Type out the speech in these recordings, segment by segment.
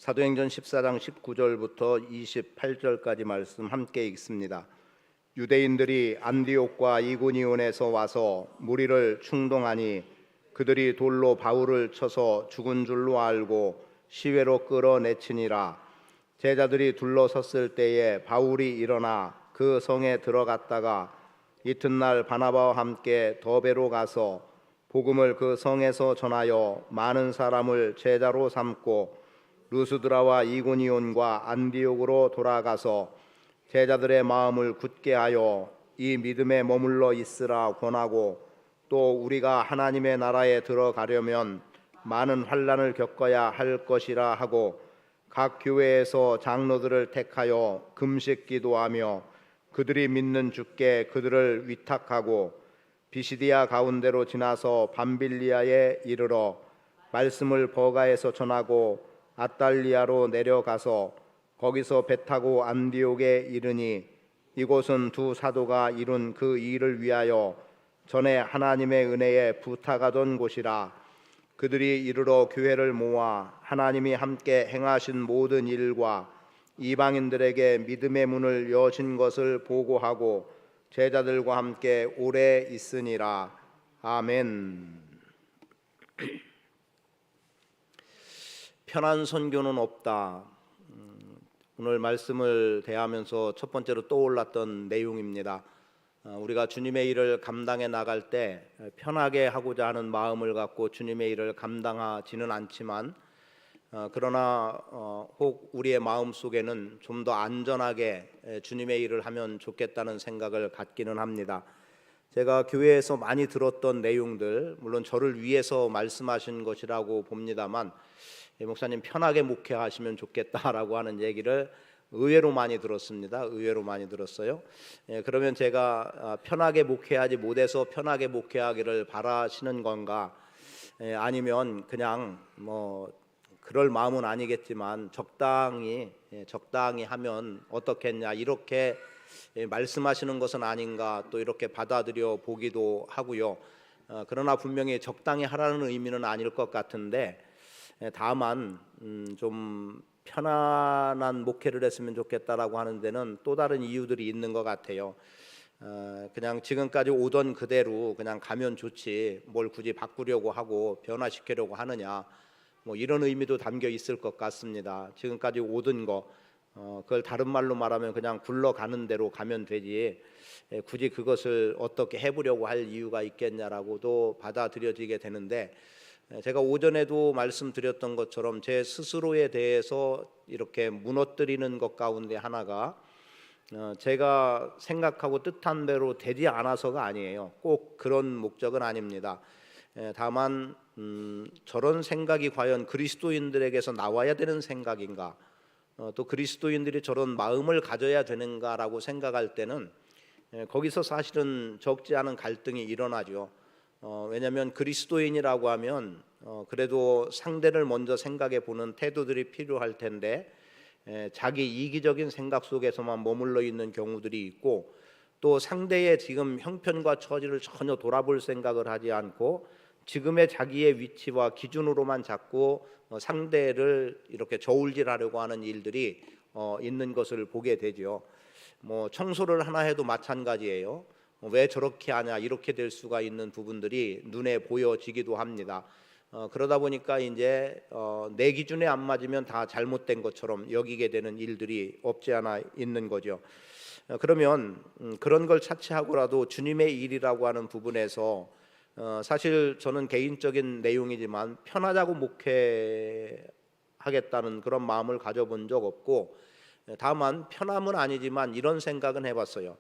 사도행전 14장 19절부터 28절까지 말씀 함께 읽습니다. 유대인들이 안디옥과 이고니온에서 와서 무리를 충동하니 그들이 돌로 바울을 쳐서 죽은 줄로 알고 시외로 끌어내치니라. 제자들이 둘러섰을 때에 바울이 일어나 그 성에 들어갔다가 이튿날 바나바와 함께 더베로 가서 복음을 그 성에서 전하여 많은 사람을 제자로 삼고 루스드라와 이고니온과 안디옥으로 돌아가서 제자들의 마음을 굳게 하여 이 믿음에 머물러 있으라 권하고, 또 우리가 하나님의 나라에 들어가려면 많은 환난을 겪어야 할 것이라 하고, 각 교회에서 장로들을 택하여 금식 기도하며 그들이 믿는 주께 그들을 위탁하고, 비시디아 가운데로 지나서 밤빌리아에 이르러 말씀을 버가에서 전하고 아달리아로 내려가서 거기서 배 타고 안디옥에 이르니, 이곳은 두 사도가 이룬 그 일을 위하여 전에 하나님의 은혜에 부탁하던 곳이라. 그들이 이르러 교회를 모아 하나님이 함께 행하신 모든 일과 이방인들에게 믿음의 문을 여신 것을 보고하고 제자들과 함께 오래 있으니라. 아멘. 편한 선교는 없다. 오늘 말씀을 대하면서 첫 번째로 떠올랐던 내용입니다. 우리가 주님의 일을 감당해 나갈 때 편하게 하고자 하는 마음을 갖고 주님의 일을 감당하지는 않지만, 그러나 혹 우리의 마음 속에는 좀 더 안전하게 주님의 일을 하면 좋겠다는 생각을 갖기는 합니다. 제가 교회에서 많이 들었던 내용들, 물론 저를 위해서 말씀하신 것이라고 봅니다만, 목사님 편하게 목회하시면 좋겠다라고 하는 얘기를 의외로 많이 들었습니다. 의외로 많이 들었어요. 그러면 제가 편하게 목회하지 못해서 편하게 목회하기를 바라시는 건가? 아니면 그냥 뭐 그럴 마음은 아니겠지만 적당히 하면 어떻겠냐, 이렇게 말씀하시는 것은 아닌가, 또 이렇게 받아들여 보기도 하고요. 그러나 분명히 적당히 하라는 의미는 아닐 것 같은데, 다만 좀 편안한 목회를 했으면 좋겠다라고 하는 데는 또 다른 이유들이 있는 것 같아요. 그냥 지금까지 오던 그대로 그냥 가면 좋지 뭘 굳이 바꾸려고 하고 변화시키려고 하느냐, 뭐 이런 의미도 담겨 있을 것 같습니다. 지금까지 오던 거, 그걸 다른 말로 말하면 그냥 굴러가는 대로 가면 되지 굳이 그것을 어떻게 해보려고 할 이유가 있겠냐라고도 받아들여지게 되는데, 제가 오전에도 말씀드렸던 것처럼 제 스스로에 대해서 이렇게 무너뜨리는 것 가운데 하나가 제가 생각하고 뜻한 대로 되지 않아서가 아니에요. 꼭 그런 목적은 아닙니다. 다만 저런 생각이 과연 그리스도인들에게서 나와야 되는 생각인가, 또 그리스도인들이 저런 마음을 가져야 되는가라고 생각할 때는 거기서 사실은 적지 않은 갈등이 일어나죠. 왜냐하면 그리스도인이라고 하면 그래도 상대를 먼저 생각해 보는 태도들이 필요할 텐데, 자기 이기적인 생각 속에서만 머물러 있는 경우들이 있고, 또 상대의 지금 형편과 처지를 전혀 돌아볼 생각을 하지 않고 지금의 자기의 위치와 기준으로만 자꾸 상대를 이렇게 저울질하려고 하는 일들이 있는 것을 보게 되죠. 뭐 청소를 하나 해도 마찬가지예요. 왜 저렇게 하냐, 이렇게 될 수가 있는 부분들이 눈에 보여지기도 합니다. 그러다 보니까 이제 내 기준에 안 맞으면 다 잘못된 것처럼 여기게 되는 일들이 없지 않아 있는 거죠. 그러면 그런 걸 차치하고라도 주님의 일이라고 하는 부분에서 사실 저는 개인적인 내용이지만 편하자고 목회하겠다는 그런 마음을 가져본 적 없고, 다만 편함은 아니지만 이런 생각은 해봤어요.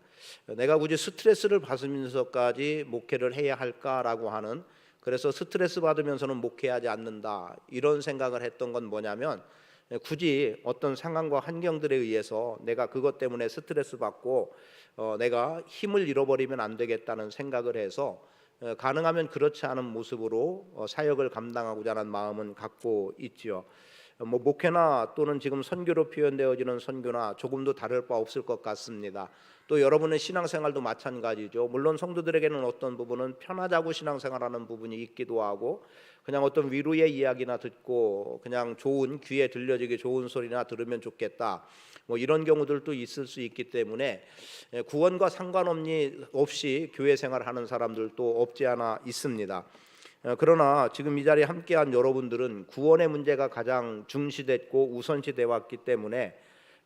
내가 굳이 스트레스를 받으면서까지 목회를 해야 할까라고 하는, 그래서 스트레스 받으면서는 목회하지 않는다, 이런 생각을 했던 건 뭐냐면, 굳이 어떤 상황과 환경들에 의해서 내가 그것 때문에 스트레스 받고 내가 힘을 잃어버리면 안 되겠다는 생각을 해서 가능하면 그렇지 않은 모습으로 사역을 감당하고자 하는 마음은 갖고 있지요. 뭐 목회나 또는 지금 선교로 표현되어지는 선교나 조금도 다를 바 없을 것 같습니다. 또 여러분의 신앙생활도 마찬가지죠. 물론 성도들에게는 어떤 부분은 편하자고 신앙생활하는 부분이 있기도 하고, 그냥 어떤 위로의 이야기나 듣고 그냥 좋은 귀에 들려지게 좋은 소리나 들으면 좋겠다, 뭐 이런 경우들도 있을 수 있기 때문에 구원과 상관없이 교회 생활하는 사람들도 없지 않아 있습니다. 그러나 지금 이 자리에 함께한 여러분들은 구원의 문제가 가장 중시됐고 우선시돼 왔기 때문에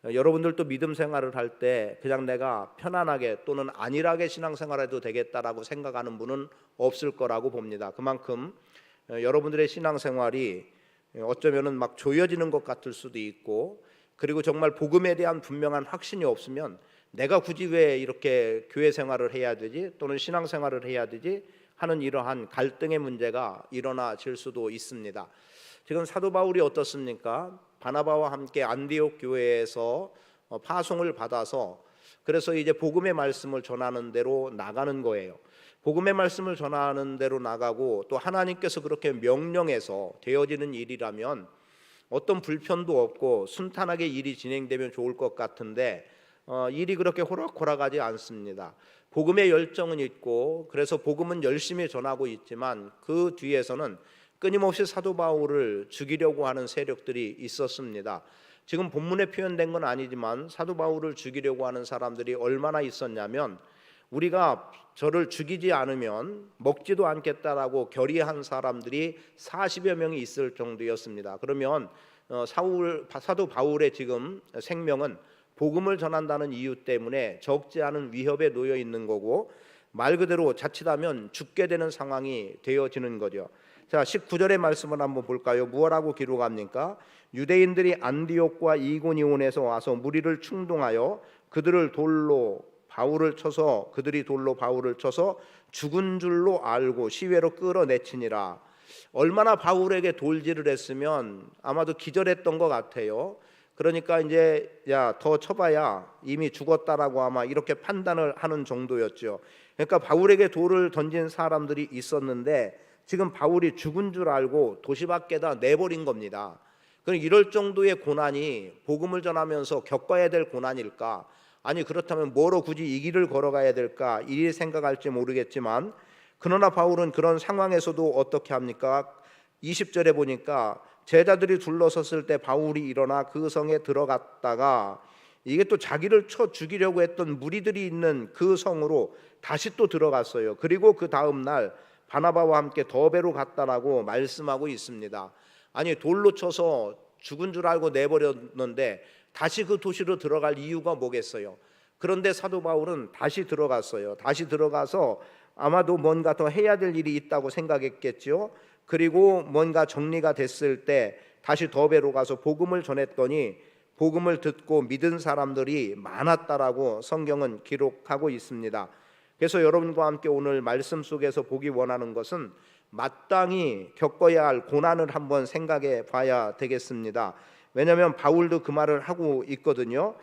여러분들도 믿음 생활을 할 때 그냥 내가 편안하게 또는 안일하게 신앙생활해도 되겠다라고 생각하는 분은 없을 거라고 봅니다. 그만큼 여러분들의 신앙생활이 어쩌면은 막 조여지는 것 같을 수도 있고, 그리고 정말 복음에 대한 분명한 확신이 없으면 내가 굳이 왜 이렇게 교회 생활을 해야 되지 또는 신앙생활을 해야 되지 하는 이러한 갈등의 문제가 일어나질 수도 있습니다. 지금 사도 바울이 어떻습니까? 바나바와 함께 안디옥 교회에서 파송을 받아서 그래서 이제 복음의 말씀을 전하는 대로 나가는 거예요. 복음의 말씀을 전하는 대로 나가고 또 하나님께서 그렇게 명령해서 되어지는 일이라면 어떤 불편도 없고 순탄하게 일이 진행되면 좋을 것 같은데 일이 그렇게 호락호락하지 않습니다. 복음의 열정은 있고 그래서 복음은 열심히 전하고 있지만 그 뒤에서는 끊임없이 사도 바울을 죽이려고 하는 세력들이 있었습니다. 지금 본문에 표현된 건 아니지만 사도 바울을 죽이려고 하는 사람들이 얼마나 있었냐면, 우리가 저를 죽이지 않으면 먹지도 않겠다라고 결의한 사람들이 40여 명이 있을 정도였습니다. 그러면 사도 바울의 지금 생명은 복음을 전한다는 이유 때문에 적지 않은 위협에 놓여 있는 거고, 말 그대로 자칫하면 죽게 되는 상황이 되어지는 거죠. 자, 19절의 말씀을 한번 볼까요? 무엇라고 기록합니까? 유대인들이 안디옥과 이고니온에서 와서 무리를 충동하여 그들이 돌로 바울을 쳐서 죽은 줄로 알고 시외로 끌어내치니라. 얼마나 바울에게 돌질을 했으면 아마도 기절했던 것 같아요. 그러니까 이제 더 쳐봐야 이미 죽었다라고 아마 이렇게 판단을 하는 정도였죠. 그러니까 바울에게 돌을 던진 사람들이 있었는데 지금 바울이 죽은 줄 알고 도시 밖에다 내버린 겁니다. 그럼 이럴 정도의 고난이 복음을 전하면서 겪어야 될 고난일까? 아니 그렇다면 뭐로 굳이 이 길을 걸어가야 될까? 이 생각할지 모르겠지만, 그러나 바울은 그런 상황에서도 어떻게 합니까? 20절에 보니까 제자들이 둘러섰을 때 바울이 일어나 그 성에 들어갔다가 이게 또 자기를 쳐 죽이려고 했던 무리들이 있는 그 성으로 다시 또 들어갔어요. 그리고 그 다음 날 바나바와 함께 더베로 갔다라고 말씀하고 있습니다. 아니 돌로 쳐서 죽은 줄 알고 내버렸는데 다시 그 도시로 들어갈 이유가 뭐겠어요? 그런데 사도 바울은 다시 들어갔어요. 다시 들어가서 아마도 뭔가 더 해야 될 일이 있다고 생각했겠죠. 그리고 뭔가 정리가 됐을 때 다시 더베로 가서 복음을 전했더니 복음을 듣고 믿은 사람들이 많았다라고 성경은 기록하고 있습니다. 그래서 여러분과 함께 오늘 말씀 속에서 보기 원하는 것은 마땅히 겪어야 할 고난을 한번 생각해 봐야 되겠습니다. 왜냐하면 바울도 그 말을 하고 있거든요.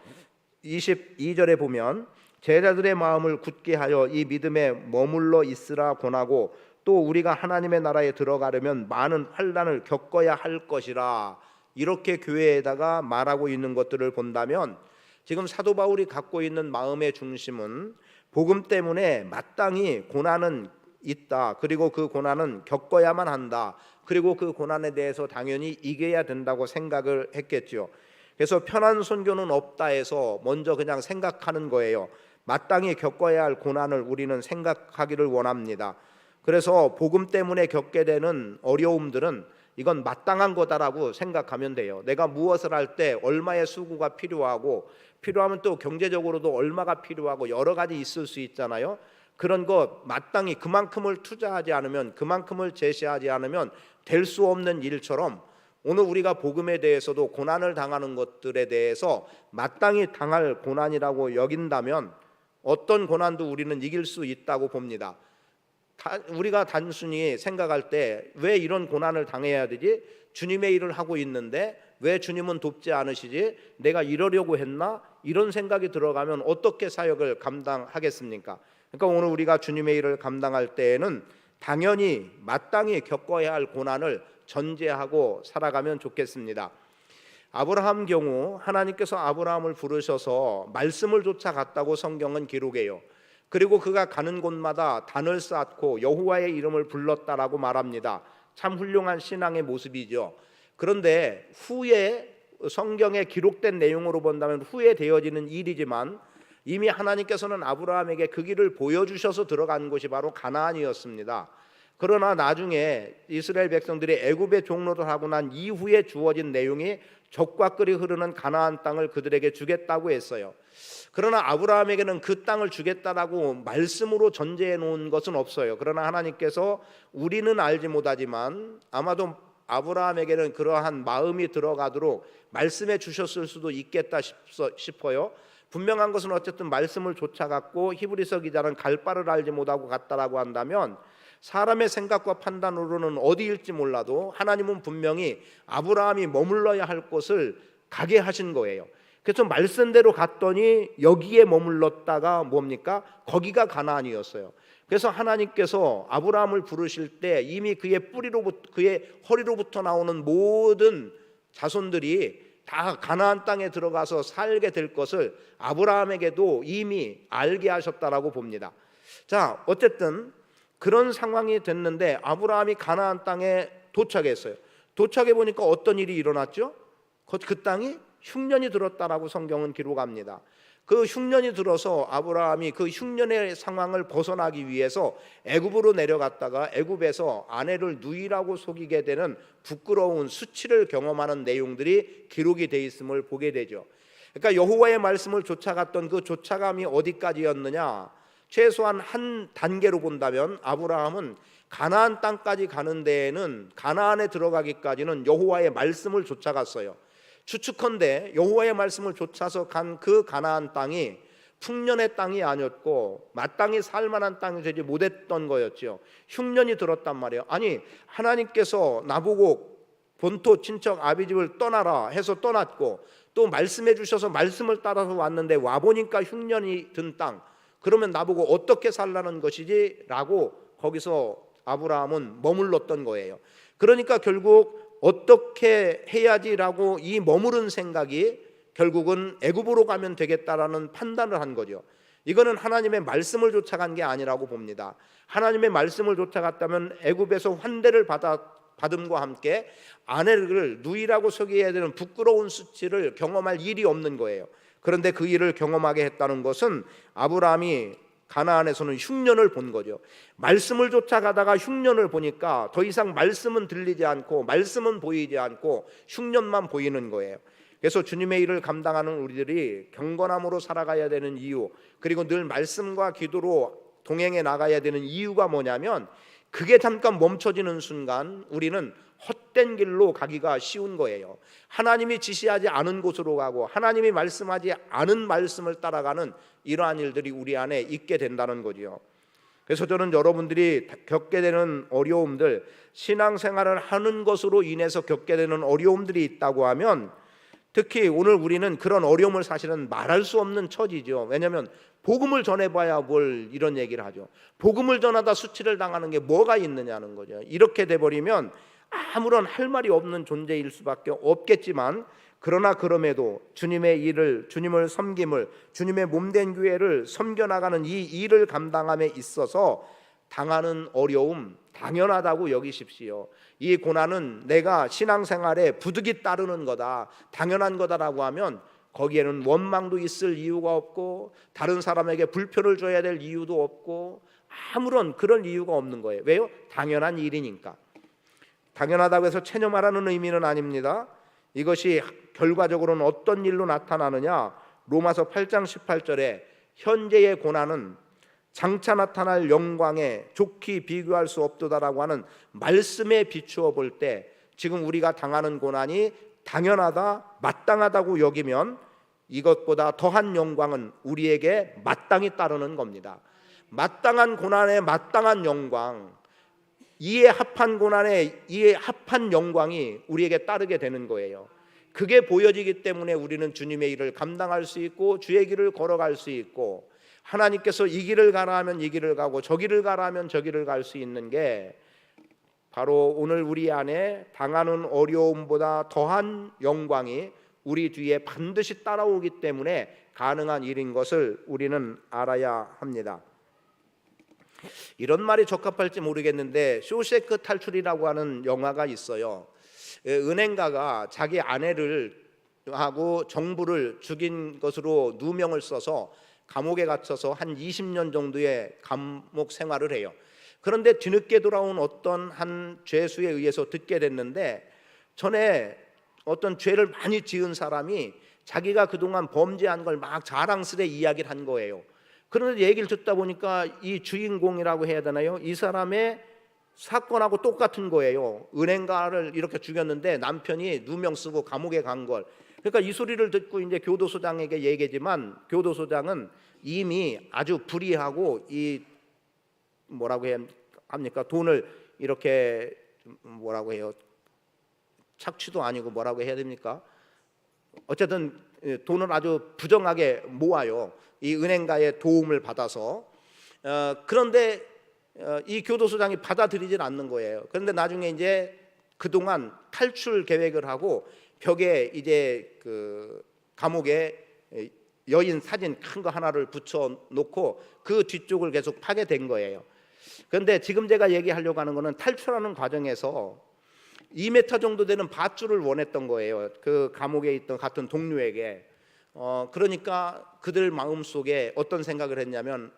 22절에 보면 제자들의 마음을 굳게 하여 이 믿음에 머물러 있으라 권하고 또 우리가 하나님의 나라에 들어가려면 많은 환난을 겪어야 할 것이라, 이렇게 교회에다가 말하고 있는 것들을 본다면 지금 사도 바울이 갖고 있는 마음의 중심은 복음 때문에 마땅히 고난은 있다. 그리고 그 고난은 겪어야만 한다. 그리고 그 고난에 대해서 당연히 이겨야 된다고 생각을 했겠죠. 그래서 편한 선교는 없다 해서 먼저 그냥 생각하는 거예요. 마땅히 겪어야 할 고난을 우리는 생각하기를 원합니다. 그래서 복음 때문에 겪게 되는 어려움들은 이건 마땅한 거다라고 생각하면 돼요. 내가 무엇을 할 때 얼마의 수고가 필요하고 필요하면 또 경제적으로도 얼마가 필요하고 여러 가지 있을 수 있잖아요. 그런 것 마땅히 그만큼을 투자하지 않으면, 그만큼을 제시하지 않으면 될 수 없는 일처럼 오늘 우리가 복음에 대해서도 고난을 당하는 것들에 대해서 마땅히 당할 고난이라고 여긴다면 어떤 고난도 우리는 이길 수 있다고 봅니다. 우리가 단순히 생각할 때 왜 이런 고난을 당해야 되지? 주님의 일을 하고 있는데 왜 주님은 돕지 않으시지? 내가 이러려고 했나? 이런 생각이 들어가면 어떻게 사역을 감당하겠습니까? 그러니까 오늘 우리가 주님의 일을 감당할 때에는 당연히 마땅히 겪어야 할 고난을 전제하고 살아가면 좋겠습니다. 아브라함 경우 하나님께서 아브라함을 부르셔서 말씀을 쫓아갔다고 성경은 기록해요. 그리고 그가 가는 곳마다 단을 쌓고 여호와의 이름을 불렀다라고 말합니다. 참 훌륭한 신앙의 모습이죠. 그런데 후에 성경에 기록된 내용으로 본다면 후에 되어지는 일이지만 이미 하나님께서는 아브라함에게 그 길을 보여주셔서 들어간 곳이 바로 가나안이었습니다. 그러나 나중에 이스라엘 백성들이 애굽의 종로를 하고 난 이후에 주어진 내용이 젖과 꿀이 흐르는 가나안 땅을 그들에게 주겠다고 했어요. 그러나 아브라함에게는 그 땅을 주겠다라고 말씀으로 전제해 놓은 것은 없어요. 그러나 하나님께서 우리는 알지 못하지만 아마도 아브라함에게는 그러한 마음이 들어가도록 말씀해 주셨을 수도 있겠다 싶어요. 분명한 것은 어쨌든 말씀을 쫓아갔고 히브리서 기자는 갈 바를 알지 못하고 갔다라고 한다면 사람의 생각과 판단으로는 어디일지 몰라도 하나님은 분명히 아브라함이 머물러야 할 곳을 가게 하신 거예요. 그래서 말씀대로 갔더니 여기에 머물렀다가 뭡니까? 거기가 가나안이었어요. 그래서 하나님께서 아브라함을 부르실 때 이미 그의 뿌리로부터 그의 허리로부터 나오는 모든 자손들이 다 가나안 땅에 들어가서 살게 될 것을 아브라함에게도 이미 알게 하셨다라고 봅니다. 자, 어쨌든 그런 상황이 됐는데 아브라함이 가나안 땅에 도착했어요. 도착해 보니까 어떤 일이 일어났죠? 그 땅이 흉년이 들었다라고 성경은 기록합니다. 그 흉년이 들어서 아브라함이 그 흉년의 상황을 벗어나기 위해서 애굽으로 내려갔다가 애굽에서 아내를 누이라고 속이게 되는 부끄러운 수치를 경험하는 내용들이 기록이 돼 있음을 보게 되죠. 그러니까 여호와의 말씀을 쫓아갔던 그 쫓아감이 어디까지였느냐? 최소한 한 단계로 본다면 아브라함은 가나안 땅까지 가는 데에는 가나안에 들어가기까지는 여호와의 말씀을 쫓아갔어요. 추측컨대 여호와의 말씀을 쫓아서 간 그 가나안 땅이 풍년의 땅이 아니었고 마땅히 살만한 땅이 되지 못했던 거였죠. 흉년이 들었단 말이에요. 아니 하나님께서 나보고 본토 친척 아비집을 떠나라 해서 떠났고 또 말씀해 주셔서 말씀을 따라서 왔는데 와보니까 흉년이 든 땅, 그러면 나보고 어떻게 살라는 것이지? 라고 거기서 아브라함은 머물렀던 거예요. 그러니까 결국 어떻게 해야지라고 이 머무른 생각이 결국은 애굽으로 가면 되겠다라는 판단을 한 거죠. 이거는 하나님의 말씀을 쫓아간 게 아니라고 봅니다. 하나님의 말씀을 쫓아갔다면 애굽에서 환대를 받음과 함께 아내를 누이라고 소개해야 되는 부끄러운 수치를 경험할 일이 없는 거예요. 그런데 그 일을 경험하게 했다는 것은 아브라함이 가나안에서는 흉년을 본 거죠. 말씀을 쫓아가다가 흉년을 보니까 더 이상 말씀은 들리지 않고 말씀은 보이지 않고 흉년만 보이는 거예요. 그래서 주님의 일을 감당하는 우리들이 경건함으로 살아가야 되는 이유, 그리고 늘 말씀과 기도로 동행해 나가야 되는 이유가 뭐냐면 그게 잠깐 멈춰지는 순간 우리는 헛된 길로 가기가 쉬운 거예요. 하나님이 지시하지 않은 곳으로 가고 하나님이 말씀하지 않은 말씀을 따라가는 이러한 일들이 우리 안에 있게 된다는 거지요. 그래서 저는 여러분들이 겪게 되는 어려움들, 신앙생활을 하는 것으로 인해서 겪게 되는 어려움들이 있다고 하면 특히 오늘 우리는 그런 어려움을 사실은 말할 수 없는 처지죠. 왜냐하면 복음을 전해봐야 뭘 이런 얘기를 하죠. 복음을 전하다 수치를 당하는 게 뭐가 있느냐는 거죠. 이렇게 돼버리면 아무런 할 말이 없는 존재일 수밖에 없겠지만, 그러나 그럼에도 주님의 일을, 주님을 섬김을, 주님의 몸된 교회를 섬겨나가는 이 일을 감당함에 있어서 당하는 어려움 당연하다고 여기십시오. 이 고난은 내가 신앙생활에 부득이 따르는 거다, 당연한 거다라고 하면 거기에는 원망도 있을 이유가 없고 다른 사람에게 불편을 줘야 될 이유도 없고 아무런 그런 이유가 없는 거예요. 왜요? 당연한 일이니까. 당연하다고 해서 체념하라는 의미는 아닙니다. 이것이 결과적으로는 어떤 일로 나타나느냐? 로마서 8장 18절에 현재의 고난은 장차 나타날 영광에 좋게 비교할 수 없도다라고 하는 말씀에 비추어 볼 때 지금 우리가 당하는 고난이 당연하다, 마땅하다고 여기면 이것보다 더한 영광은 우리에게 마땅히 따르는 겁니다. 마땅한 고난에 마땅한 영광, 이에 합한 고난에 이에 합한 영광이 우리에게 따르게 되는 거예요. 그게 보여지기 때문에 우리는 주님의 일을 감당할 수 있고 주의 길을 걸어갈 수 있고, 하나님께서 이 길을 가라 하면 이 길을 가고 저 길을 가라 하면 저 길을 갈 수 있는 게 바로 오늘 우리 안에 당하는 어려움보다 더한 영광이 우리 뒤에 반드시 따라오기 때문에 가능한 일인 것을 우리는 알아야 합니다. 이런 말이 적합할지 모르겠는데 쇼생크 탈출이라고 하는 영화가 있어요. 은행가가 자기 아내를 하고 정부를 죽인 것으로 누명을 써서 감옥에 갇혀서 한 20년 정도의 감옥 생활을 해요. 그런데 뒤늦게 돌아온 어떤 한 죄수에 의해서 듣게 됐는데, 전에 어떤 죄를 많이 지은 사람이 자기가 그동안 범죄한 걸 막 자랑스레 이야기를 한 거예요. 그런데 얘기를 듣다 보니까 이 주인공이라고 해야 되나요? 이 사람의 사건하고 똑같은 거예요. 은행가를 이렇게 죽였는데 남편이 누명 쓰고 감옥에 간 걸. 그러니까 이 소리를 듣고 이제 교도소장에게 얘기지만, 교도소장은 이미 아주 불의하고 이 뭐라고 해야 합니까? 돈을 이렇게 뭐라고 해요? 착취도 아니고 뭐라고 해야 됩니까? 어쨌든 돈을 아주 부정하게 모아요. 이 은행가의 도움을 받아서. 그런데 이 교도소장이 받아들이질 않는 거예요. 그런데 나중에 이제 그동안 탈출 계획을 하고 벽에 이제 그 감옥에 여인 사진 큰 거 하나를 붙여 놓고 그 뒤쪽을 계속 파게 된 거예요. 그런데 지금 제가 얘기하려고 하는 거는 탈출하는 과정에서 2m 정도 되는 밧줄을 원했던 거예요. 그 감옥에 있던 같은 동료에게. 그러니까 그들 마음속에 어떤 생각을 했냐면,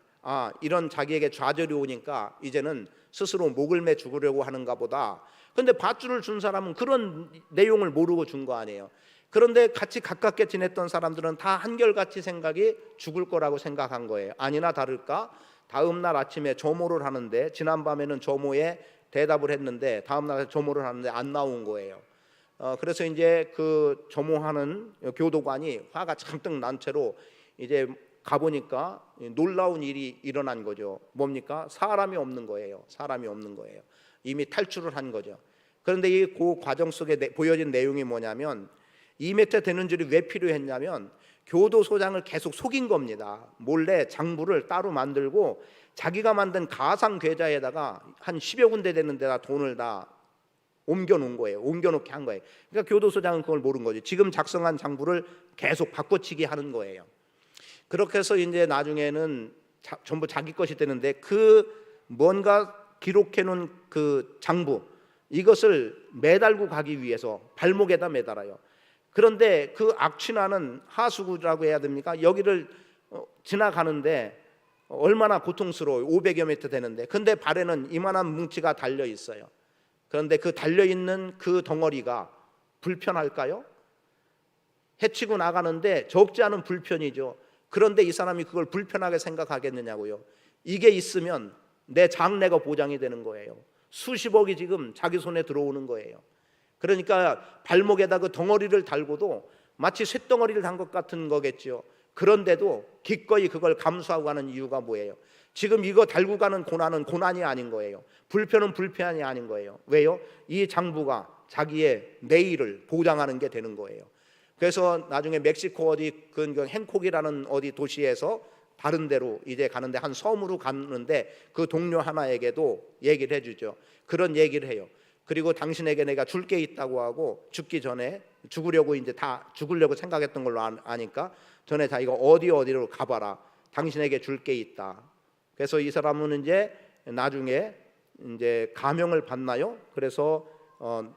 이런 자기에게 좌절이 오니까 이제는 스스로 목을 매 죽으려고 하는가 보다. 그런데 밧줄을 준 사람은 그런 내용을 모르고 준 거 아니에요. 그런데 같이 가깝게 지냈던 사람들은 다 한결같이 생각이 죽을 거라고 생각한 거예요. 아니나 다를까 다음 날 아침에 조모를 하는데, 지난밤에는 조모에 대답을 했는데 다음 날 조모를 하는데 안 나온 거예요. 그래서 이제 그 조모하는 교도관이 화가 잔뜩 난 채로 이제 가보니까 놀라운 일이 일어난 거죠. 뭡니까? 사람이 없는 거예요. 사람이 없는 거예요. 이미 탈출을 한 거죠. 그런데 이 그 과정 속에 보여진 내용이 뭐냐면, 2m 되는 줄이 왜 필요했냐면 교도소장을 계속 속인 겁니다. 몰래 장부를 따로 만들고 자기가 만든 가상 계좌에다가 한 10여 군데 되는 데다 돈을 다 옮겨 놓은 거예요. 옮겨 놓게 한 거예요. 그러니까 교도소장은 그걸 모른 거죠. 지금 작성한 장부를 계속 바꿔치기 하는 거예요. 그렇게 해서 이제 나중에는 전부 자기 것이 되는데, 그 뭔가 기록해 놓은 그 장부, 이것을 매달고 가기 위해서 발목에다 매달아요. 그런데 그 악취나는 하수구라고 해야 됩니까? 여기를 지나가는데 얼마나 고통스러워요. 500여 미터 되는데. 근데 발에는 이만한 뭉치가 달려 있어요. 그런데 그 달려 있는 그 덩어리가 불편할까요? 해치고 나가는데 적지 않은 불편이죠. 그런데 이 사람이 그걸 불편하게 생각하겠느냐고요. 이게 있으면 내 장래가 보장이 되는 거예요. 수십억이 지금 자기 손에 들어오는 거예요. 그러니까 발목에다 그 덩어리를 달고도 마치 쇳덩어리를 단 것 같은 거겠죠. 그런데도 기꺼이 그걸 감수하고 가는 이유가 뭐예요? 지금 이거 달고 가는 고난은 고난이 아닌 거예요. 불편은 불편이 아닌 거예요. 왜요? 이 장부가 자기의 내일을 보장하는 게 되는 거예요. 그래서 나중에 멕시코 어디 근경 행콕이라는 어디 도시에서 다른 데로 이제 가는데, 한 섬으로 갔는데 그 동료 하나에게도 얘기를 해주죠. 그런 얘기를 해요. 그리고 당신에게 내가 줄 게 있다고 하고, 죽기 전에 죽으려고 이제 다 죽으려고 생각했던 걸로 아니까 전에 자기가 어디로 가봐라, 당신에게 줄 게 있다. 그래서 이 사람은 이제 나중에 이제 감형을 받나요? 그래서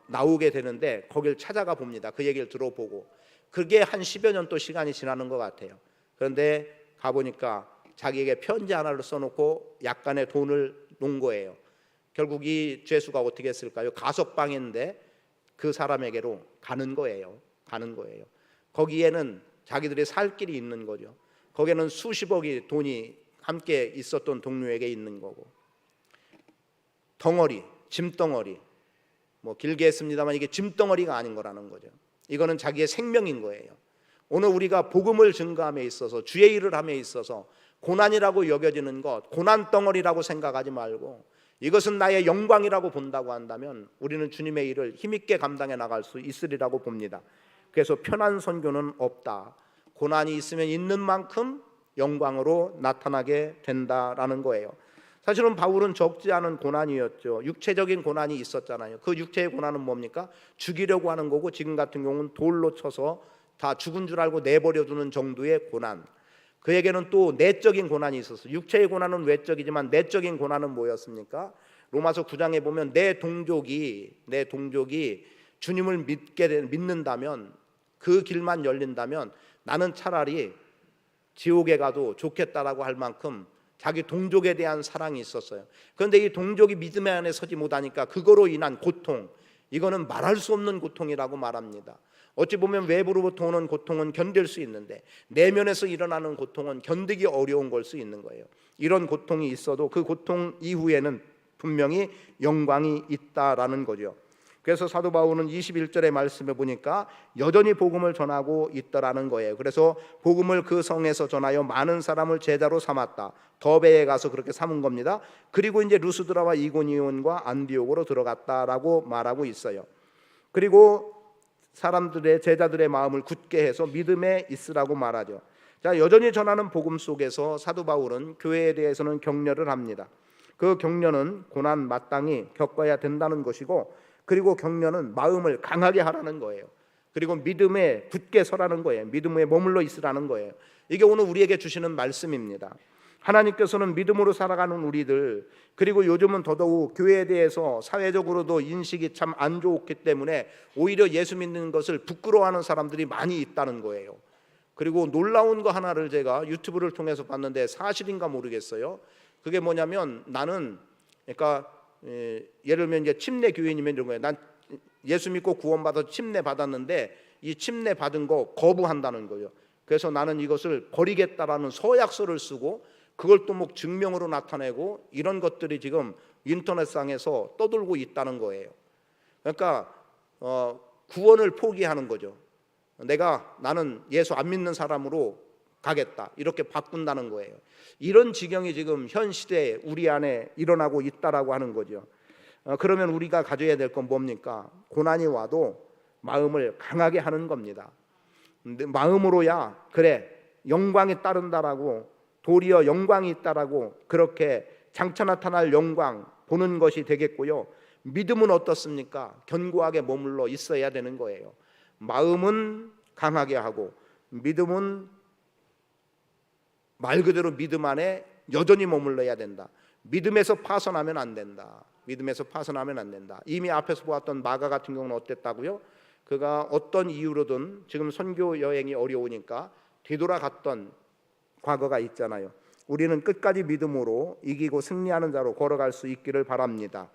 나오게 되는데 거길 찾아가 봅니다. 그 얘기를 들어보고. 그게 한 10여 년 또 시간이 지나는 것 같아요. 그런데 가보니까 자기에게 편지 하나를 써놓고 약간의 돈을 놓은 거예요. 결국 이 죄수가 어떻게 했을까요? 가석방인데 그 사람에게로 가는 거예요. 거기에는 자기들이 살 길이 있는 거죠. 거기에는 수십억이 돈이 함께 있었던 동료에게 있는 거고. 덩어리, 짐덩어리, 뭐 길게 했습니다만 이게 짐덩어리가 아닌 거라는 거죠. 이거는 자기의 생명인 거예요. 오늘 우리가 복음을 증거함에 있어서, 주의 일을 함에 있어서 고난이라고 여겨지는 것, 고난 덩어리라고 생각하지 말고 이것은 나의 영광이라고 본다고 한다면 우리는 주님의 일을 힘있게 감당해 나갈 수 있으리라고 봅니다. 그래서 편한 선교는 없다. 고난이 있으면 있는 만큼 영광으로 나타나게 된다라는 거예요. 사실은 바울은 적지 않은 고난이었죠. 육체적인 고난이 있었잖아요. 그 육체의 고난은 뭡니까? 죽이려고 하는 거고, 지금 같은 경우는 돌로 쳐서 다 죽은 줄 알고 내버려두는 정도의 고난. 그에게는 또 내적인 고난이 있었어요. 육체의 고난은 외적이지만 내적인 고난은 뭐였습니까? 로마서 9장에 보면 내 동족이 주님을 믿는다면, 그 길만 열린다면 나는 차라리 지옥에 가도 좋겠다라고 할 만큼 자기 동족에 대한 사랑이 있었어요. 그런데 이 동족이 믿음의 안에 서지 못하니까 그거로 인한 고통, 이거는 말할 수 없는 고통이라고 말합니다. 어찌 보면 외부로부터 오는 고통은 견딜 수 있는데 내면에서 일어나는 고통은 견디기 어려운 걸 수 있는 거예요. 이런 고통이 있어도 그 고통 이후에는 분명히 영광이 있다라는 거죠. 그래서 사도 바울은 21절의 말씀에 보니까 여전히 복음을 전하고 있더라는 거예요. 그래서 복음을 그 성에서 전하여 많은 사람을 제자로 삼았다. 더베에 가서 그렇게 삼은 겁니다. 그리고 이제 루스드라와 이고니온과 안디옥으로 들어갔다라고 말하고 있어요. 그리고 사람들의, 제자들의 마음을 굳게 해서 믿음에 있으라고 말하죠. 자, 여전히 전하는 복음 속에서 사도 바울은 교회에 대해서는 격려를 합니다. 그 격려는 고난 마땅히 겪어야 된다는 것이고, 그리고 격려는 마음을 강하게 하라는 거예요. 그리고 믿음에 굳게 서라는 거예요. 믿음에 머물러 있으라는 거예요. 이게 오늘 우리에게 주시는 말씀입니다. 하나님께서는 믿음으로 살아가는 우리들, 그리고 요즘은 더더욱 교회에 대해서 사회적으로도 인식이 참 안 좋기 때문에 오히려 예수 믿는 것을 부끄러워하는 사람들이 많이 있다는 거예요. 그리고 놀라운 거 하나를 제가 유튜브를 통해서 봤는데 사실인가 모르겠어요. 그게 뭐냐면, 나는, 그러니까 예를 들면 이제 침례 교인이면 이런 거예요. 난 예수 믿고 구원받아서 침례 받았는데 이 침례 받은 거 거부한다는 거예요. 그래서 나는 이것을 버리겠다라는 서약서를 쓰고 그걸 또 뭐 증명으로 나타내고, 이런 것들이 지금 인터넷상에서 떠돌고 있다는 거예요. 그러니까 구원을 포기하는 거죠. 나는 예수 안 믿는 사람으로 가겠다, 이렇게 바꾼다는 거예요. 이런 지경이 지금 현 시대에 우리 안에 일어나고 있다라고 하는 거죠. 그러면 우리가 가져야 될 건 뭡니까? 고난이 와도 마음을 강하게 하는 겁니다. 마음으로야 그래, 영광이 따른다라고, 도리어 영광이 있다라고, 그렇게 장차 나타날 영광 보는 것이 되겠고요. 믿음은 어떻습니까? 견고하게 머물러 있어야 되는 거예요. 마음은 강하게 하고 믿음은 말 그대로 믿음 안에 여전히 머물러야 된다. 믿음에서 파선하면 안 된다. 믿음에서 파선하면 안 된다. 이미 앞에서 보았던 마가 같은 경우는 어땠다고요? 그가 어떤 이유로든 지금 선교 여행이 어려우니까 뒤돌아갔던 과거가 있잖아요. 우리는 끝까지 믿음으로 이기고 승리하는 자로 걸어갈 수 있기를 바랍니다.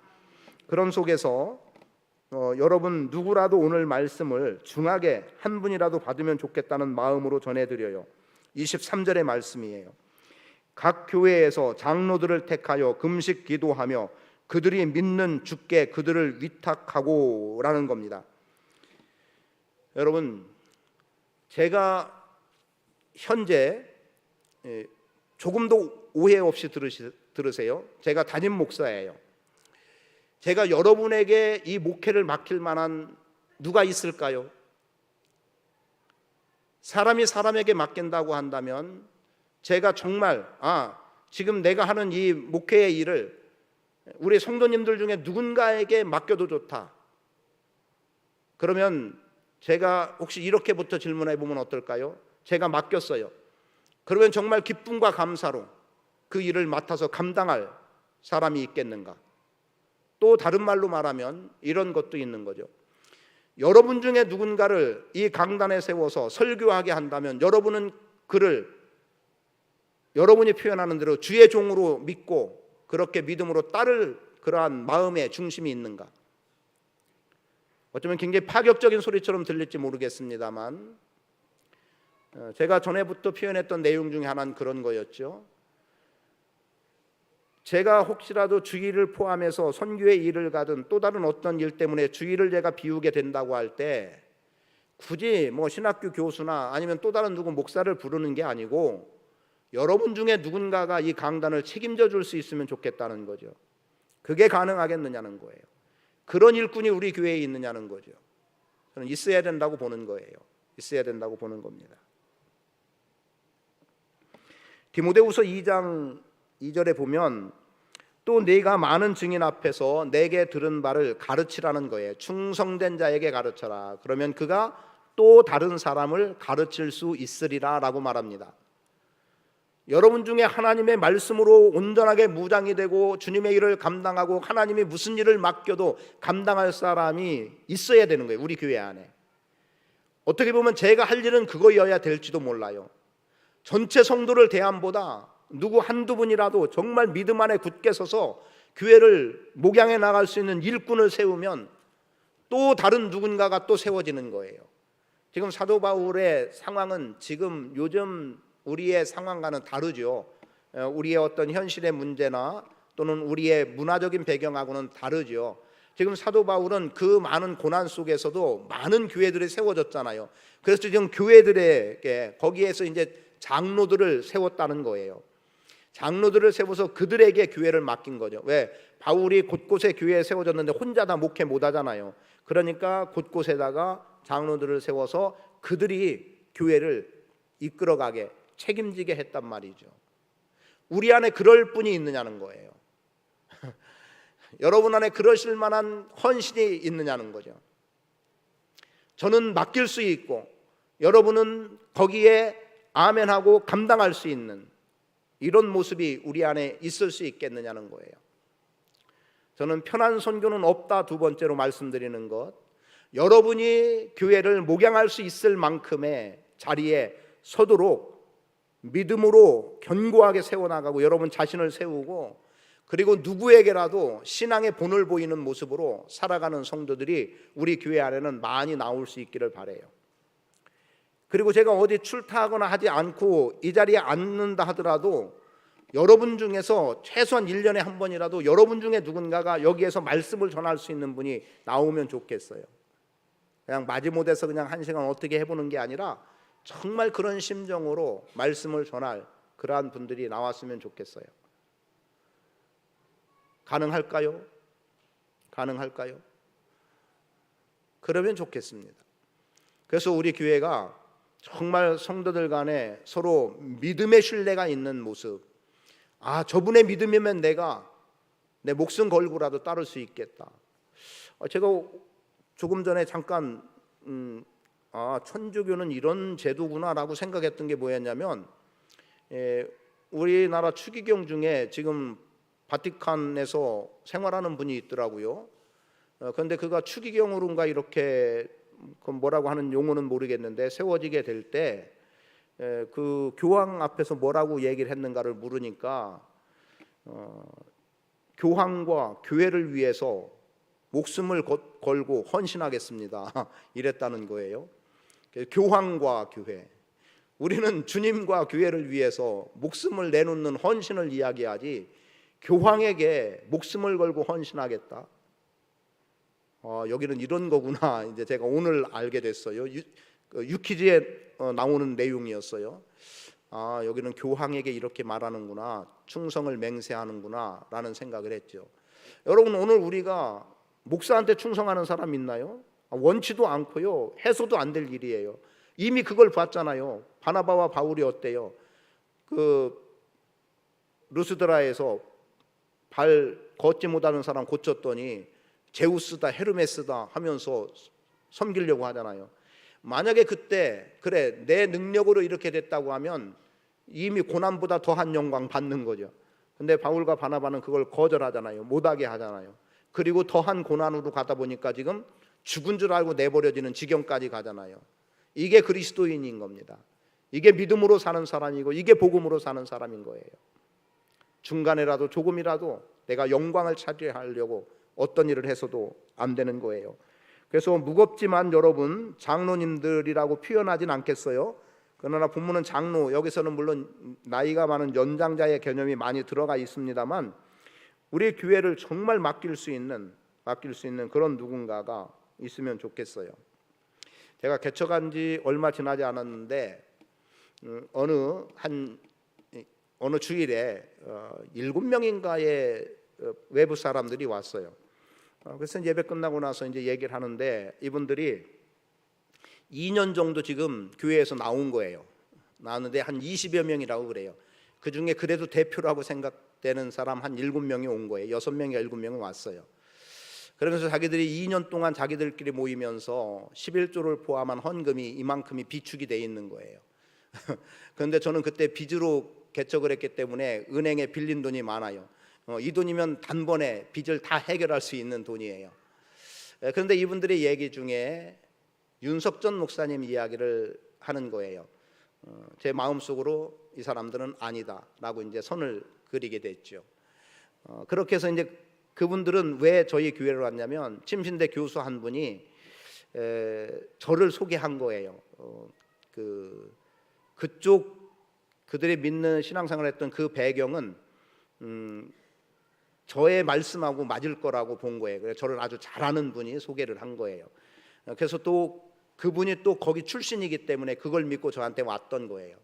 그런 속에서 여러분 누구라도 오늘 말씀을 중하게 한 분이라도 받으면 좋겠다는 마음으로 전해드려요. 23절의 말씀이에요. 각 교회에서 장로들을 택하여 금식 기도하며 그들이 믿는 주께 그들을 위탁하고 라는 겁니다. 여러분, 제가 현재 조금도 오해 없이 들으세요. 제가 담임 목사예요. 제가 여러분에게 이 목회를 맡길 만한 누가 있을까요? 사람이 사람에게 맡긴다고 한다면 제가 정말 지금 내가 하는 이 목회의 일을 우리 성도님들 중에 누군가에게 맡겨도 좋다. 그러면 제가 혹시 이렇게부터 질문해 보면 어떨까요? 제가 맡겼어요. 그러면 정말 기쁨과 감사로 그 일을 맡아서 감당할 사람이 있겠는가? 또 다른 말로 말하면 이런 것도 있는 거죠. 여러분 중에 누군가를 이 강단에 세워서 설교하게 한다면 여러분은 그를 여러분이 표현하는 대로 주의 종으로 믿고 그렇게 믿음으로 따를 그러한 마음의 중심이 있는가? 어쩌면 굉장히 파격적인 소리처럼 들릴지 모르겠습니다만 제가 전에부터 표현했던 내용 중에 하나는 그런 거였죠. 제가 혹시라도 주일을 포함해서 선교의 일을 가든 또 다른 어떤 일 때문에 주일을 제가 비우게 된다고 할 때 굳이 뭐 신학교 교수나 아니면 또 다른 누구 목사를 부르는 게 아니고 여러분 중에 누군가가 이 강단을 책임져 줄 수 있으면 좋겠다는 거죠. 그게 가능하겠느냐는 거예요. 그런 일꾼이 우리 교회에 있느냐는 거죠. 저는 있어야 된다고 보는 거예요. 있어야 된다고 보는 겁니다. 디모데후서 2장 2절에 보면 또 네가 많은 증인 앞에서 내게 들은 바를 가르치라는 거예요. 충성된 자에게 가르쳐라. 그러면 그가 또 다른 사람을 가르칠 수 있으리라 라고 말합니다. 여러분 중에 하나님의 말씀으로 온전하게 무장이 되고 주님의 일을 감당하고 하나님이 무슨 일을 맡겨도 감당할 사람이 있어야 되는 거예요. 우리 교회 안에. 어떻게 보면 제가 할 일은 그거여야 될지도 몰라요. 전체 성도를 대함보다 누구 한두 분이라도 정말 믿음 안에 굳게 서서 교회를 목양해 나갈 수 있는 일꾼을 세우면 또 다른 누군가가 또 세워지는 거예요. 지금 사도 바울의 상황은 지금 요즘 우리의 상황과는 다르죠. 우리의 어떤 현실의 문제나 또는 우리의 문화적인 배경하고는 다르죠. 지금 사도 바울은 그 많은 고난 속에서도 많은 교회들이 세워졌잖아요. 그래서 지금 교회들에게 거기에서 이제 장로들을 세웠다는 거예요. 장로들을 세워서 그들에게 교회를 맡긴 거죠. 왜? 바울이 곳곳에 교회에 세워졌는데 혼자 다 목회 못 하잖아요. 그러니까 곳곳에다가 장로들을 세워서 그들이 교회를 이끌어가게 책임지게 했단 말이죠. 우리 안에 그럴 분이 있느냐는 거예요. 여러분 안에 그러실 만한 헌신이 있느냐는 거죠. 저는 맡길 수 있고 여러분은 거기에 아멘하고 감당할 수 있는 이런 모습이 우리 안에 있을 수 있겠느냐는 거예요. 저는 편한 선교는 없다 두 번째로 말씀드리는 것, 여러분이 교회를 목양할 수 있을 만큼의 자리에 서도록 믿음으로 견고하게 세워나가고 여러분 자신을 세우고 그리고 누구에게라도 신앙의 본을 보이는 모습으로 살아가는 성도들이 우리 교회 안에는 많이 나올 수 있기를 바라요. 그리고 제가 어디 출타하거나 하지 않고 이 자리에 앉는다 하더라도 여러분 중에서 최소한 1년에 한 번이라도 여러분 중에 누군가가 여기에서 말씀을 전할 수 있는 분이 나오면 좋겠어요. 그냥 마지못해서 그냥 한 시간 어떻게 해보는 게 아니라 정말 그런 심정으로 말씀을 전할 그러한 분들이 나왔으면 좋겠어요. 가능할까요? 가능할까요? 그러면 좋겠습니다. 그래서 우리 교회가 정말 성도들 간에 서로 믿음의 신뢰가 있는 모습, 저분의 믿음이면 내가 내 목숨 걸고라도 따를 수 있겠다. 제가 조금 전에 잠깐 천주교는 이런 제도구나라고 생각했던 게 뭐였냐면, 우리나라 추기경 중에 지금 바티칸에서 생활하는 분이 있더라고요. 그런데 그가 추기경으로인가 이렇게 그 뭐라고 하는 용어는 모르겠는데 세워지게 될 때 그 교황 앞에서 뭐라고 얘기를 했는가를 물으니까 교황과 교회를 위해서 목숨을 걸고 헌신하겠습니다 이랬다는 거예요. 교황과 교회, 우리는 주님과 교회를 위해서 목숨을 내놓는 헌신을 이야기하지 교황에게 목숨을 걸고 헌신하겠다. 여기는 이런 거구나. 이제 제가 오늘 알게 됐어요. 유퀴즈에 나오는 내용이었어요. 여기는 교황에게 이렇게 말하는구나, 충성을 맹세하는구나라는 생각을 했죠. 여러분, 오늘 우리가 목사한테 충성하는 사람 있나요? 원치도 않고요, 해서도 안 될 일이에요. 이미 그걸 봤잖아요. 바나바와 바울이 어때요? 그 루스드라에서 발 걷지 못하는 사람 고쳤더니 제우스다 헤르메스다 하면서 섬기려고 하잖아요. 만약에 그때 그래 내 능력으로 이렇게 됐다고 하면 이미 고난보다 더한 영광 받는 거죠. 근데 바울과 바나바는 그걸 거절하잖아요. 못하게 하잖아요. 그리고 더한 고난으로 가다 보니까 지금 죽은 줄 알고 내버려지는 지경까지 가잖아요. 이게 그리스도인인 겁니다. 이게 믿음으로 사는 사람이고 이게 복음으로 사는 사람인 거예요. 중간에라도 조금이라도 내가 영광을 차지하려고 어떤 일을 해서도 안 되는 거예요. 그래서 무겁지만 여러분 장로님들이라고 표현하진 않겠어요. 그러나 본문은 장로, 여기서는 물론 나이가 많은 연장자의 개념이 많이 들어가 있습니다만 우리 교회를 정말 맡길 수 있는 그런 누군가가 있으면 좋겠어요. 제가 개척한 지 얼마 지나지 않았는데 어느 주일에 7명인가의 외부 사람들이 왔어요. 그래서 예배 끝나고 나서 이제 얘기를 하는데 이분들이 2년 정도 지금 교회에서 나온 거예요. 나왔는데 한 20여 명이라고 그래요. 그 중에 그래도 대표라고 생각되는 사람 한 7명이 온 거예요. 6명이 7명이 왔어요. 그러면서 자기들이 2년 동안 자기들끼리 모이면서 11조를 포함한 헌금이 이만큼이 비축이 돼 있는 거예요. 그런데 저는 그때 빚으로 개척을 했기 때문에 은행에 빌린 돈이 많아요. 이 돈이면 단번에 빚을 다 해결할 수 있는 돈이에요. 그런데 이분들의 얘기 중에 윤석전 목사님 이야기를 하는 거예요. 제 마음속으로 이 사람들은 아니다라고 이제 선을 그리게 됐죠. 그렇게 해서 이제 그분들은 왜 저희 교회로 왔냐면 침신대 교수 한 분이 저를 소개한 거예요. 그쪽 그들이 믿는 신앙생활을 했던 그 배경은 저의 말씀하고 맞을 거라고 본 거예요. 그래서 저를 아주 잘하는 분이 소개를 한 거예요. 그래서 또 그분이 또 거기 출신이기 때문에 그걸 믿고 저한테 왔던 거예요.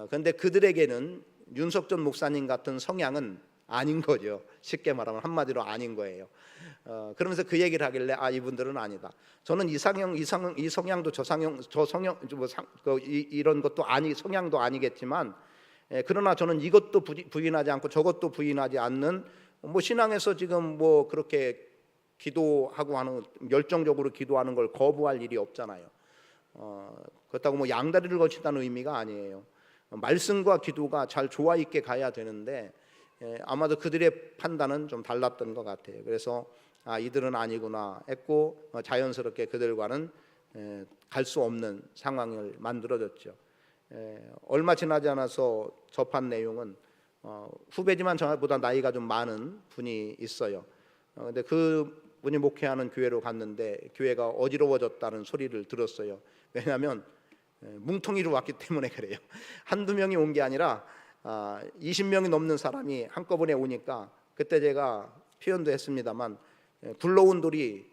그런데 그들에게는 윤석전 목사님 같은 성향은 아닌 거죠. 쉽게 말하면 한마디로 아닌 거예요. 그러면서 그 얘기를 하길래 이분들은 아니다. 저는 이 성향도 저 성향 이런 것도 성향도 아니겠지만, 그러나 저는 이것도 부인하지 않고 저것도 부인하지 않는 신앙에서 지금 그렇게 기도하고 하는 열정적으로 기도하는 걸 거부할 일이 없잖아요. 그렇다고 양다리를 거친다는 의미가 아니에요. 말씀과 기도가 잘 조화 있게 가야 되는데 아마도 그들의 판단은 좀 달랐던 것 같아요. 그래서 이들은 아니구나 했고 자연스럽게 그들과는 갈 수 없는 상황을 만들어졌죠. 얼마 지나지 않아서 접한 내용은 후배지만 저보다 나이가 좀 많은 분이 있어요. 근데 그 분이 목회하는 교회로 갔는데 교회가 어지러워졌다는 소리를 들었어요. 왜냐하면 뭉텅이로 왔기 때문에 그래요. 한두 명이 온 게 아니라 20명이 넘는 사람이 한꺼번에 오니까 그때 제가 표현도 했습니다만 굴러온 돌이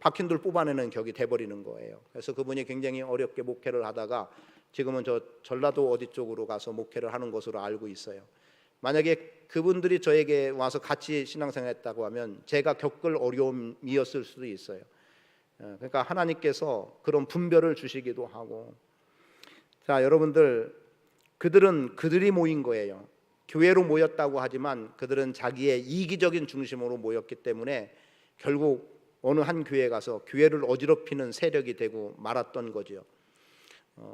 박힌 돌 뽑아내는 격이 돼버리는 거예요. 그래서 그분이 굉장히 어렵게 목회를 하다가 지금은 저 전라도 어디 쪽으로 가서 목회를 하는 것으로 알고 있어요. 만약에 그분들이 저에게 와서 같이 신앙생활했다고 하면 제가 겪을 어려움이었을 수도 있어요. 그러니까 하나님께서 그런 분별을 주시기도 하고, 자 여러분들, 그들은 그들이 모인 거예요. 교회로 모였다고 하지만 그들은 자기의 이기적인 중심으로 모였기 때문에 결국 어느 한 교회에 가서 교회를 어지럽히는 세력이 되고 말았던 거죠.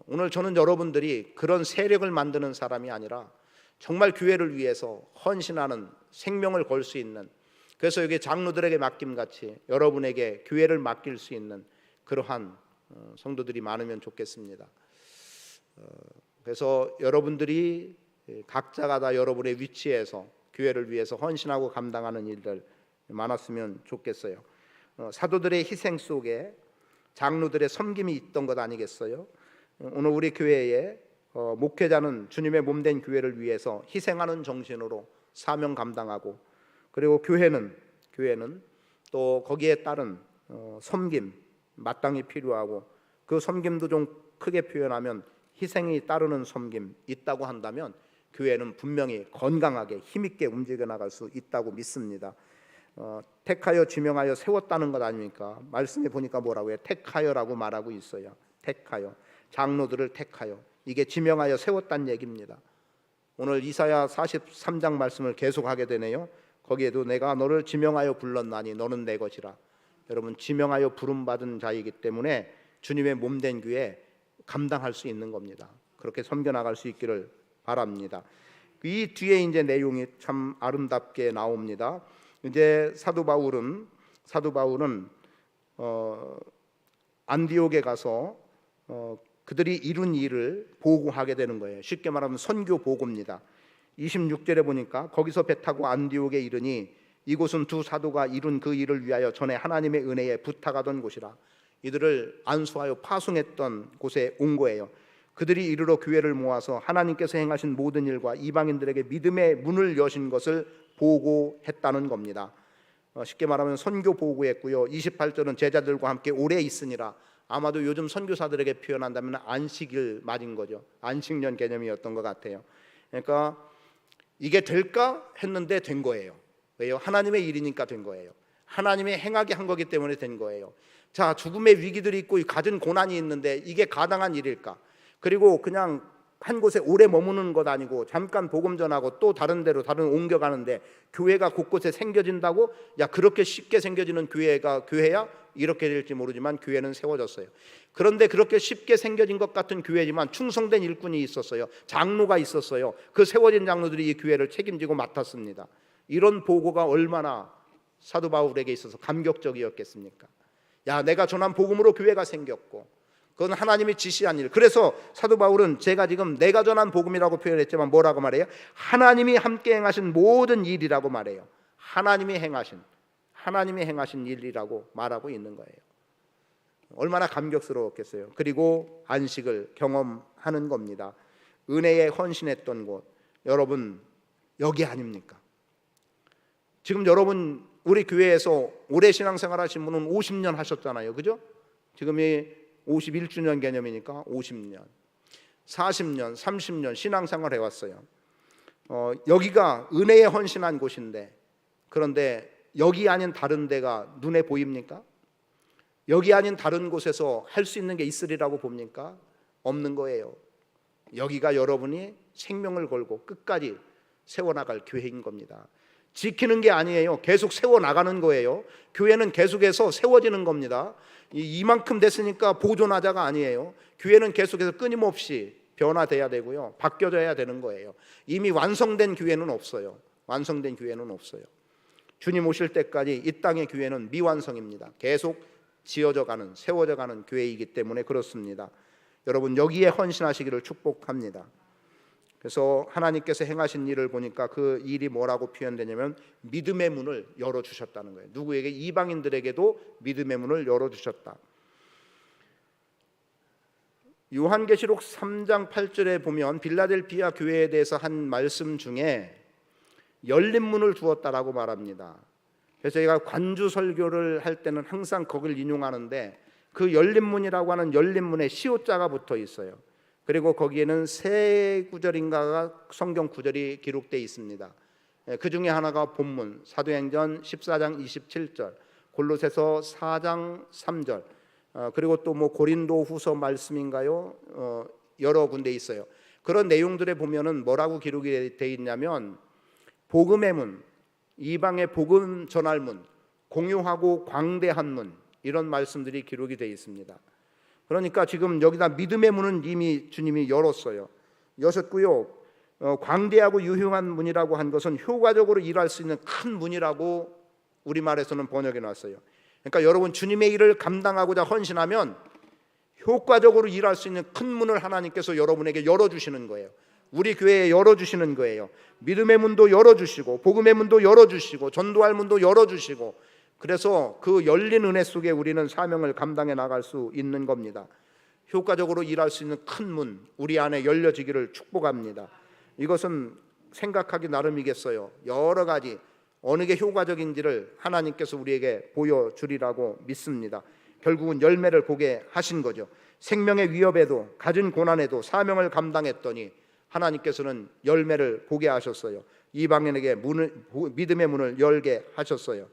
오늘 저는 여러분들이 그런 세력을 만드는 사람이 아니라 정말 교회를 위해서 헌신하는, 생명을 걸 수 있는, 그래서 여기 장로들에게 맡김같이 여러분에게 교회를 맡길 수 있는 그러한 성도들이 많으면 좋겠습니다. 그래서 여러분들이 각자가 다 여러분의 위치에서 교회를 위해서 헌신하고 감당하는 일들 많았으면 좋겠어요. 사도들의 희생 속에 장로들의 섬김이 있던 것 아니겠어요? 오늘 우리 교회에 목회자는 주님의 몸된 교회를 위해서 희생하는 정신으로 사명 감당하고, 그리고 교회는 또 거기에 따른 섬김 마땅히 필요하고, 그 섬김도 좀 크게 표현하면 희생이 따르는 섬김 있다고 한다면 교회는 분명히 건강하게 힘있게 움직여 나갈 수 있다고 믿습니다. 택하여 지명하여 세웠다는 것 아닙니까? 말씀에 보니까 뭐라고 해요? 택하여라고 말하고 있어요. 택하여, 장로들을 택하여, 이게 지명하여 세웠다는 얘기입니다. 오늘 이사야 43장 말씀을 계속하게 되네요. 거기에도 내가 너를 지명하여 불렀나니 너는 내 것이라. 여러분, 지명하여 부름받은 자이기 때문에 주님의 몸된 교회 감당할 수 있는 겁니다. 그렇게 섬겨나갈 수 있기를 바랍니다. 이 뒤에 이제 내용이 참 아름답게 나옵니다. 이제 사도 바울은 안디옥에 가서 그들이 이룬 일을 보고하게 되는 거예요. 쉽게 말하면 선교 보고입니다. 26절에 보니까 거기서 배 타고 안디옥에 이르니 이곳은 두 사도가 이룬 그 일을 위하여 전에 하나님의 은혜에 부탁하던 곳이라. 이들을 안수하여 파송했던 곳에 온 거예요. 그들이 이르러 교회를 모아서 하나님께서 행하신 모든 일과 이방인들에게 믿음의 문을 여신 것을 보고했다는 겁니다. 쉽게 말하면 선교 보고했고요. 28절은 제자들과 함께 오래 있으니라. 아마도 요즘 선교사들에게 표현한다면 안식일 맞은 거죠. 안식년 개념이었던 것 같아요. 그러니까 이게 될까 했는데 된 거예요. 왜요? 하나님의 일이니까 된 거예요. 하나님의 행하게 한 거기 때문에 된 거예요. 자, 죽음의 위기들이 있고 가진 고난이 있는데 이게 가당한 일일까? 그리고 그냥 한 곳에 오래 머무는 것 아니고 잠깐 복음 전하고 또 다른 데로 옮겨가는데 교회가 곳곳에 생겨진다고? 야, 그렇게 쉽게 생겨지는 교회가 교회야? 이렇게 될지 모르지만 교회는 세워졌어요. 그런데 그렇게 쉽게 생겨진 것 같은 교회지만 충성된 일꾼이 있었어요. 장로가 있었어요. 그 세워진 장로들이 이 교회를 책임지고 맡았습니다. 이런 보고가 얼마나 사도 바울에게 있어서 감격적이었겠습니까? 야, 내가 전한 복음으로 교회가 생겼고 그건 하나님이 지시한 일. 그래서 사도 바울은 제가 지금 내가 전한 복음이라고 표현했지만 뭐라고 말해요? 하나님이 함께 행하신 모든 일이라고 말해요. 하나님이 행하신 일이라고 말하고 있는 거예요. 얼마나 감격스러웠겠어요. 그리고 안식을 경험하는 겁니다. 은혜에 헌신했던 곳, 여러분 여기 아닙니까? 지금 여러분 우리 교회에서 오래 신앙생활 하신 분은 50년 하셨잖아요. 그죠? 지금이 51주년 개념이니까 50년, 40년, 30년 신앙생활 해왔어요. 여기가 은혜에 헌신한 곳인데, 그런데 여기 아닌 다른 데가 눈에 보입니까? 여기 아닌 다른 곳에서 할 수 있는 게 있으리라고 봅니까? 없는 거예요. 여기가 여러분이 생명을 걸고 끝까지 세워나갈 교회인 겁니다. 지키는 게 아니에요. 계속 세워나가는 거예요. 교회는 계속해서 세워지는 겁니다. 이만큼 됐으니까 보존하자가 아니에요. 교회는 계속해서 끊임없이 변화돼야 되고요, 바뀌어져야 되는 거예요. 이미 완성된 교회는 없어요. 완성된 교회는 없어요. 주님 오실 때까지 이 땅의 교회는 미완성입니다. 계속 지어져가는, 세워져가는 교회이기 때문에 그렇습니다. 여러분 여기에 헌신하시기를 축복합니다. 그래서 하나님께서 행하신 일을 보니까 그 일이 뭐라고 표현되냐면 믿음의 문을 열어주셨다는 거예요. 누구에게? 이방인들에게도 믿음의 문을 열어주셨다. 요한계시록 3장 8절에 보면 빌라델피아 교회에 대해서 한 말씀 중에 열린 문을 주었다라고 말합니다. 그래서 제가 관주 설교를 할 때는 항상 거기를 인용하는데 그 열린 문이라고 하는 열린 문에 시옷자가 붙어 있어요. 그리고 거기에는 세 구절인가가 성경 구절이 기록되어 있습니다. 그 중에 하나가 본문 사도행전 14장 27절, 골로새서 4장 3절, 그리고 또 뭐 고린도 후서 말씀인가요? 여러 군데 있어요. 그런 내용들에 보면은 뭐라고 기록이 되어 있냐면 복음의 문, 이방의 복음 전할 문, 공유하고 광대한 문, 이런 말씀들이 기록이 되어 있습니다. 그러니까 지금 여기다 믿음의 문은 이미 주님이 열었어요. 여셨고요. 광대하고 유효한 문이라고 한 것은 효과적으로 일할 수 있는 큰 문이라고 우리말에서는 번역해 놨어요. 그러니까 여러분 주님의 일을 감당하고자 헌신하면 효과적으로 일할 수 있는 큰 문을 하나님께서 여러분에게 열어주시는 거예요. 우리 교회에 열어주시는 거예요. 믿음의 문도 열어주시고 복음의 문도 열어주시고 전도할 문도 열어주시고, 그래서 그 열린 은혜 속에 우리는 사명을 감당해 나갈 수 있는 겁니다. 효과적으로 일할 수 있는 큰 문 우리 안에 열려지기를 축복합니다. 이것은 생각하기 나름이겠어요. 여러 가지 어느 게 효과적인지를 하나님께서 우리에게 보여주리라고 믿습니다. 결국은 열매를 보게 하신 거죠. 생명의 위협에도 갖은 고난에도 사명을 감당했더니 하나님께서는 열매를 보게 하셨어요. 이방인에게 믿음의 문을 열게 하셨어요.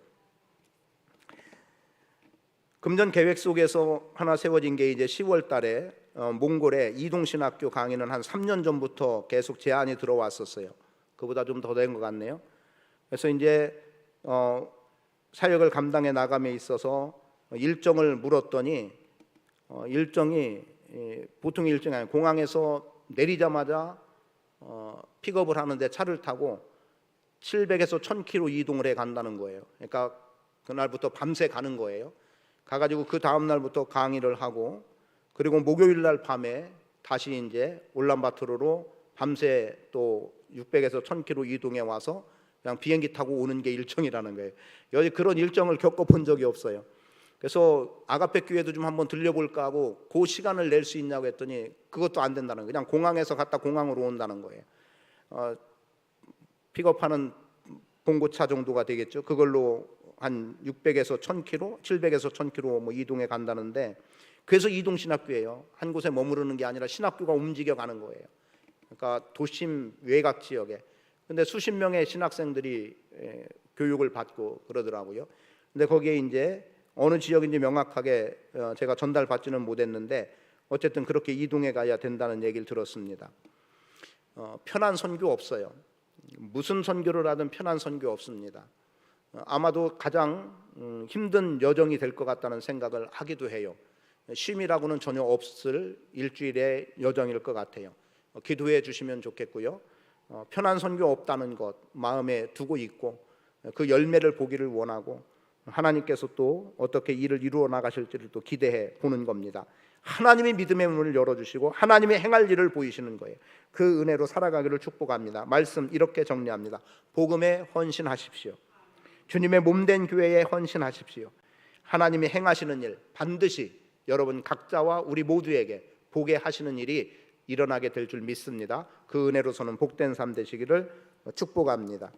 금전 계획 속에서 하나 세워진 게 이제 10월 달에 몽골에 이동신학교 강의는 한 3년 전부터 계속 제안이 들어왔었어요. 그보다 좀 더 된 것 같네요. 그래서 이제 사역을 감당해 나감에 있어서 일정을 물었더니 일정이 보통 일정이 아니고 공항에서 내리자마자 픽업을 하는데 차를 타고 700에서 1000km 이동을 해 간다는 거예요. 그러니까 그날부터 밤새 가는 거예요. 가가지고 그 다음 날부터 강의를 하고, 그리고 목요일 날 밤에 다시 이제 울란바토르로 밤새 또 600에서 1000km 이동해 와서 그냥 비행기 타고 오는 게 일정이라는 거예요. 여기 그런 일정을 겪어본 적이 없어요. 그래서 아가페 교회도 좀 한번 들려볼까 하고 그 시간을 낼 수 있냐고 했더니 그것도 안 된다는 거예요. 그냥 공항에서 갔다 공항으로 온다는 거예요. 픽업하는 봉고차 정도가 되겠죠. 그걸로 한 600에서 1000km, 700에서 1000km 뭐 이동해 간다는데, 그래서 이동신학교예요. 한 곳에 머무르는 게 아니라 신학교가 움직여 가는 거예요. 그러니까 도심 외곽 지역에. 근데 수십 명의 신학생들이 교육을 받고 그러더라고요. 근데 거기에 이제 어느 지역인지 명확하게 제가 전달받지는 못했는데 어쨌든 그렇게 이동해 가야 된다는 얘기를 들었습니다. 편한 선교 없어요. 무슨 선교를 하든 편한 선교 없습니다. 아마도 가장 힘든 여정이 될 것 같다는 생각을 하기도 해요. 쉼이라고는 전혀 없을 일주일의 여정일 것 같아요. 기도해 주시면 좋겠고요. 편한 선교 없다는 것 마음에 두고 있고 그 열매를 보기를 원하고 하나님께서 또 어떻게 일을 이루어 나가실지를 또 기대해 보는 겁니다. 하나님이 믿음의 문을 열어주시고 하나님이 행할 일을 보이시는 거예요. 그 은혜로 살아가기를 축복합니다. 말씀 이렇게 정리합니다. 복음에 헌신하십시오. 주님의 몸된 교회에 헌신하십시오. 하나님이 행하시는 일 반드시 여러분 각자와 우리 모두에게 보게 하시는 일이 일어나게 될 줄 믿습니다. 그 은혜로서는 복된 삶 되시기를 축복합니다.